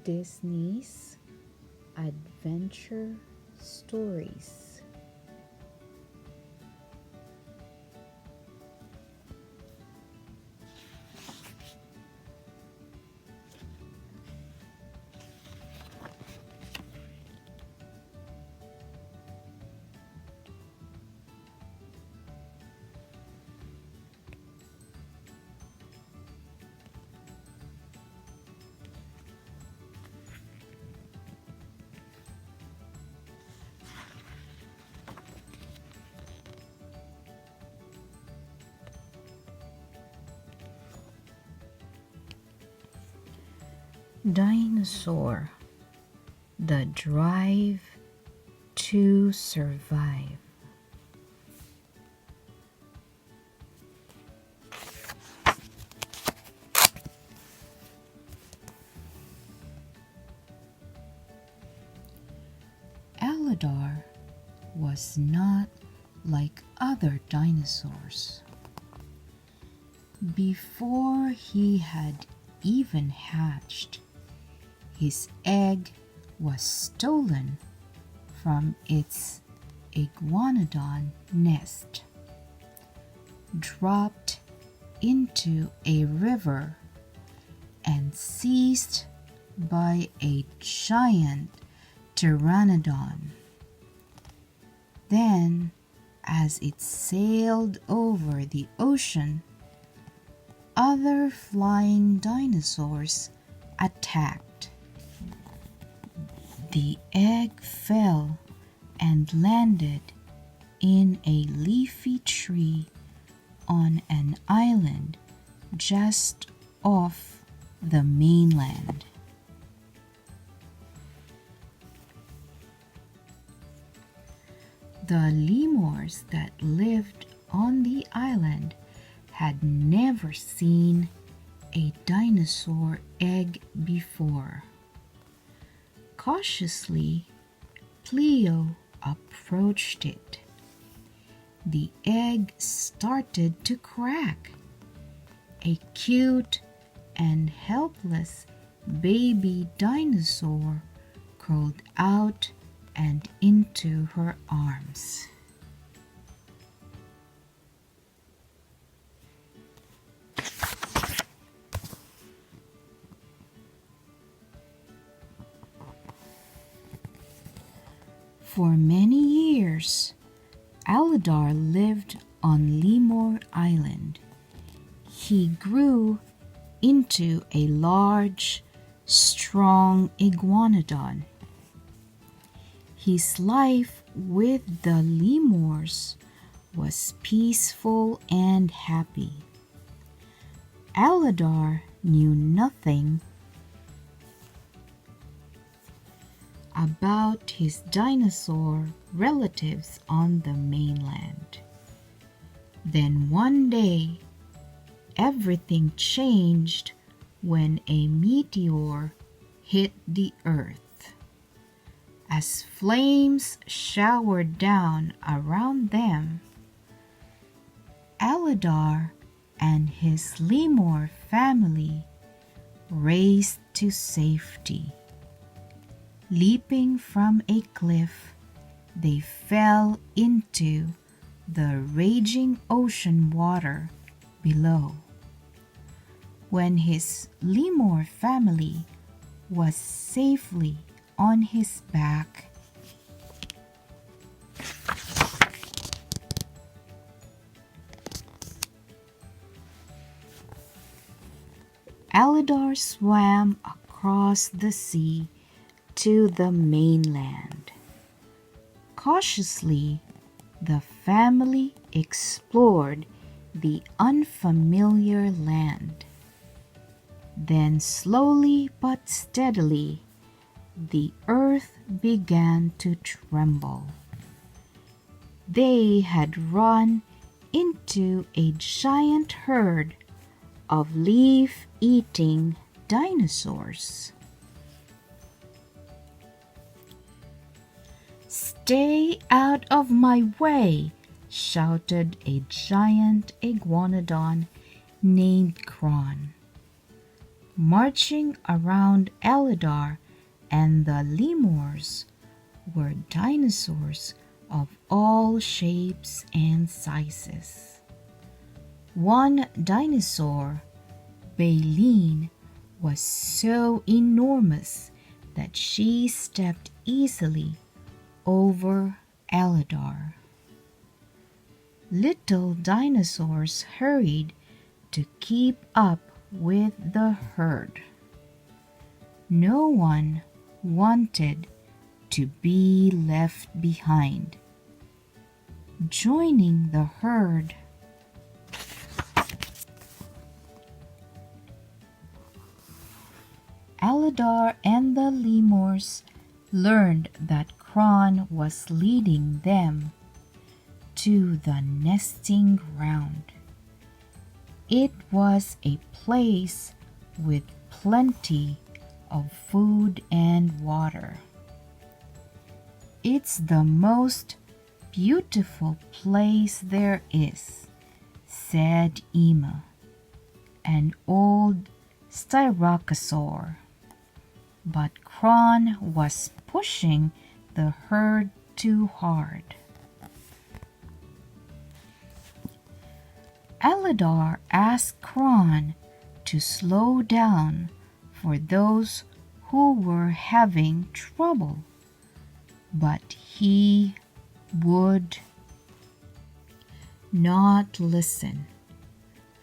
Disney's Adventure Stories. Dinosaur, the drive to survive. Aladar was not like other dinosaurs. Before he had even hatched, his egg was stolen from its iguanodon nest, dropped into a river, and seized by a giant pteranodon. Then, as it sailed over the ocean, other flying dinosaurs attacked. The egg fell and landed in a leafy tree on an island just off the mainland. The lemurs that lived on the island had never seen a dinosaur egg before. Cautiously, Cleo approached it. The egg started to crack. A cute and helpless baby dinosaur crawled out and into her arms. For many years, Aladar lived on Lemur Island. He grew into a large, strong iguanodon. His life with the lemurs was peaceful and happy. Aladar knew nothing about his dinosaur relatives on the mainland. Then one day, everything changed when a meteor hit the earth. As flames showered down around them, Aladar and his lemur family raced to safety. Leaping from a cliff, they fell into the raging ocean water below. When his lemur family was safely on his back, Aladar swam across the sea to the mainland. Cautiously, the family explored the unfamiliar land. Then slowly but steadily, the earth began to tremble. They had run into a giant herd of leaf-eating dinosaurs. "Stay out of my way!" shouted a giant iguanodon named Kron. Marching around Eldar and the lemurs were dinosaurs of all shapes and sizes. One dinosaur, Baleen, was so enormous that she stepped easily over Eldar. Little dinosaurs hurried to keep up with the herd. No one wanted to be left behind. Joining the herd, Eldar and the lemurs learned that Kron was leading them to the nesting ground. It was a place with plenty of food and water. "It's the most beautiful place there is," said Ema, an old styracosaur. But Kron was pushing the herd too hard. Eldar asked Kron to slow down for those who were having trouble, but he would not listen.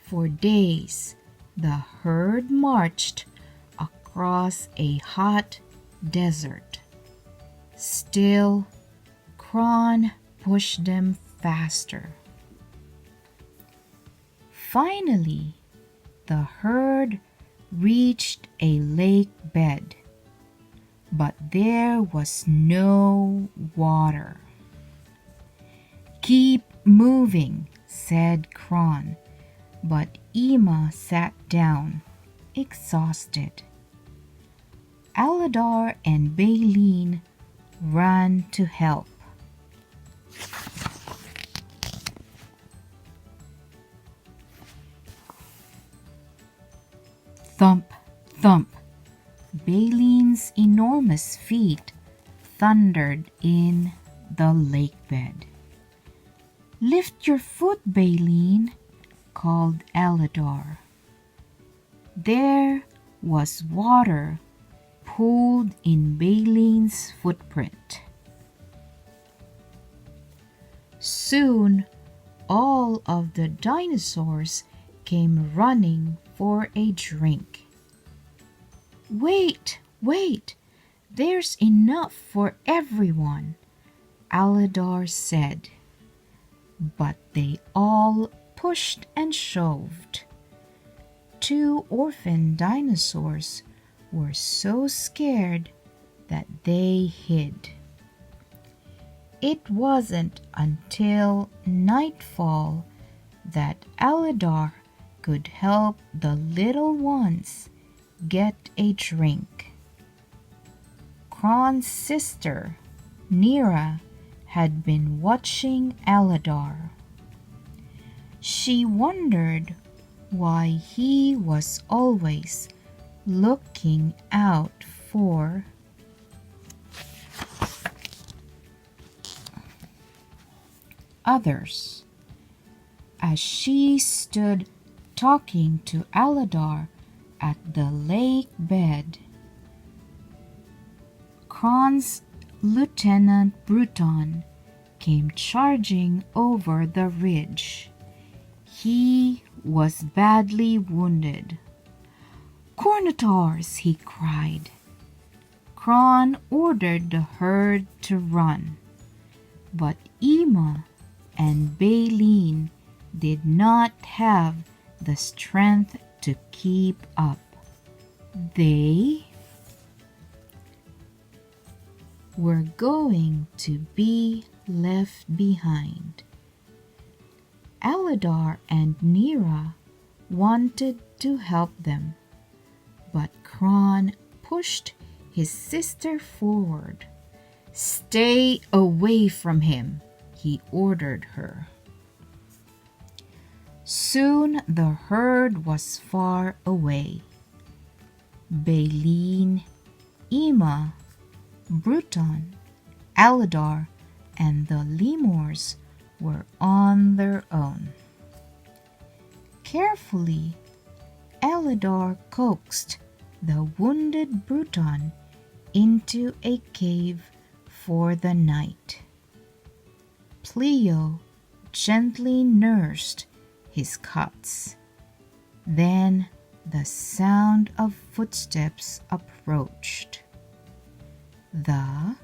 For days, the herd marched across a hot desert. Still, Kron pushed them faster. Finally, the herd reached a lake bed, but there was no water. "Keep moving," said Kron, but Ema sat down, exhausted. Eldar and Baleen ran to help. Thump, thump. Baleen's enormous feet thundered in the lake bed. "Lift your foot, Baleen," called Eldar. There was water pooled in Baleen's footprint. Soon, all of the dinosaurs came running for a drink. "Wait, wait, there's enough for everyone," Eldar said. But they all pushed and shoved. Two orphan dinosaurs were so scared that they hid. It wasn't until nightfall that Eldar could help the little ones get a drink. Kron's sister, Nira, had been watching Eldar. She wondered why he was always looking out for others. As she stood talking to Eldar at the lake bed, Kron's Lieutenant Bruton came charging over the ridge. He was badly wounded. "Cornatars!" he cried. Kron ordered the herd to run, but Ema and Baleen did not have the strength to keep up. They were going to be left behind. Eldar and Nira wanted to help them, but Kron pushed his sister forward. "Stay away from him," he ordered her. Soon the herd was far away. Baleen, Ema, Bruton, Aladar, and the lemurs were on their own. Carefully, Aladar coaxed the wounded Bruton into a cave for the night. Pleo gently nursed his cuts. Then the sound of footsteps approached. The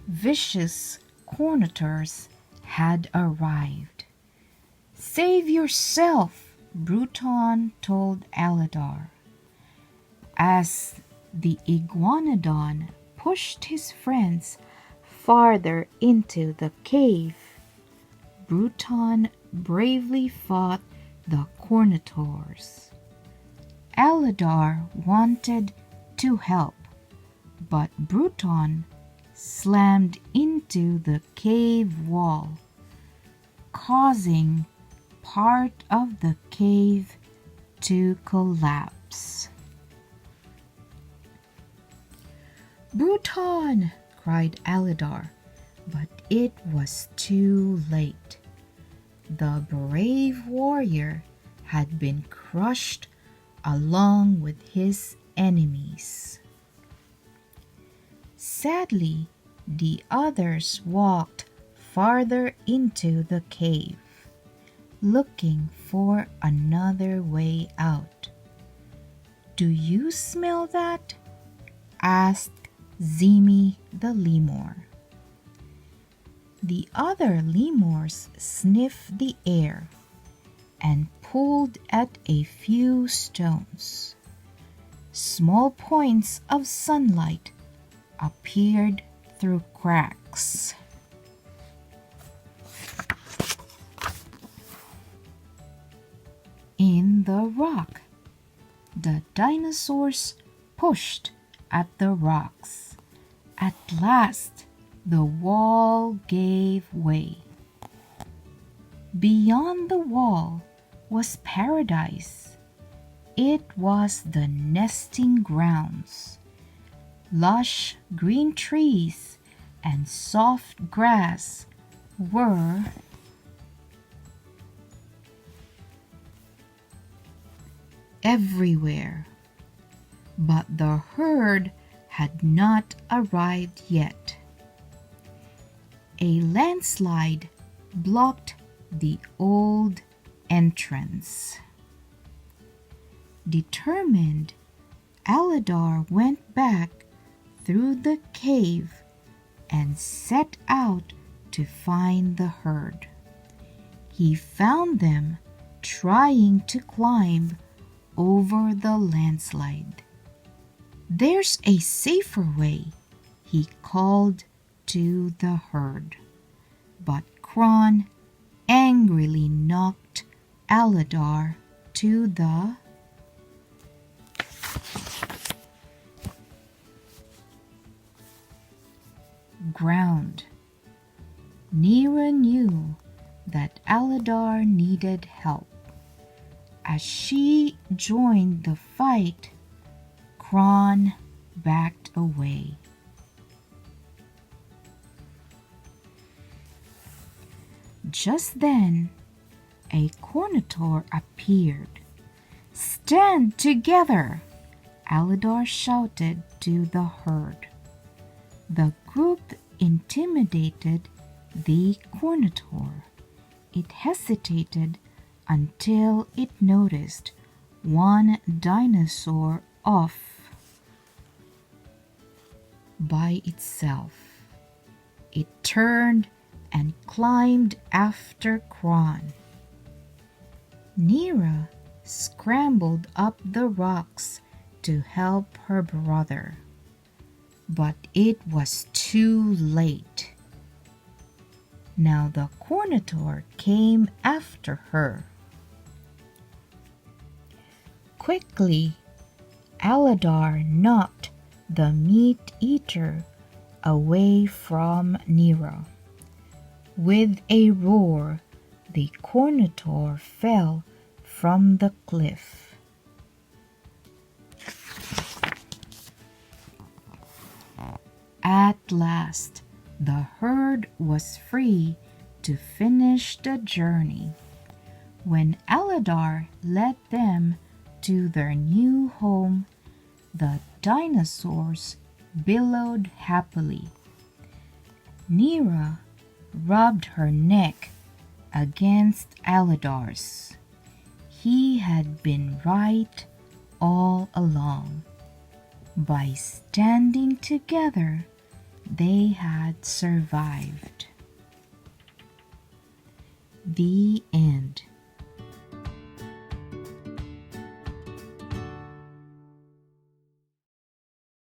vicious Cornators had arrived. "Save yourself," Bruton told Aladar. As the Iguanodon pushed his friends farther into the cave, Bruton bravely fought the Cornators. Aladar wanted to help, but Bruton slammed into the cave wall, causing part of the cave to collapse. "Bruton!" cried Aladar, but it was too late. The brave warrior had been crushed along with his enemies. Sadly, the others walked farther into the cave, looking for another way out. "Do you smell that?" asked Zimi the lemur. The other lemurs sniffed the air and pulled at a few stones. Small points of sunlight appeared through cracks. In the rock, the dinosaurs pushed at the rocks. At last, the wall gave way. Beyond the wall was paradise. It was the nesting grounds. Lush green trees and soft grass were everywhere. But the herd had not arrived yet. A landslide blocked the old entrance. Determined, Aladar went back through the cave and set out to find the herd. He found them trying to climb over the landslide. "There's a safer way," he called to the herd. But Kron angrily knocked Aladar to the ground. Nira knew that Aladar needed help. As she joined the fight, Kron backed away. Just then, a Cornator appeared. "Stand together!" Aladar shouted to the herd. The group intimidated the Cornator. It hesitated until it noticed one dinosaur off by itself. It turned and climbed after Kron. Nira scrambled up the rocks to help her brother, but it was too late. Now the Cornator came after her. Quickly, Aladar knocked the meat eater away from Nira. With a roar, the Cornator fell from the cliff. At last, the herd was free to finish the journey. When Aladar led them to their new home, the dinosaurs bellowed happily. Nera rubbed her neck against Aladar's. He had been right all along. By standing together, they had survived. The end.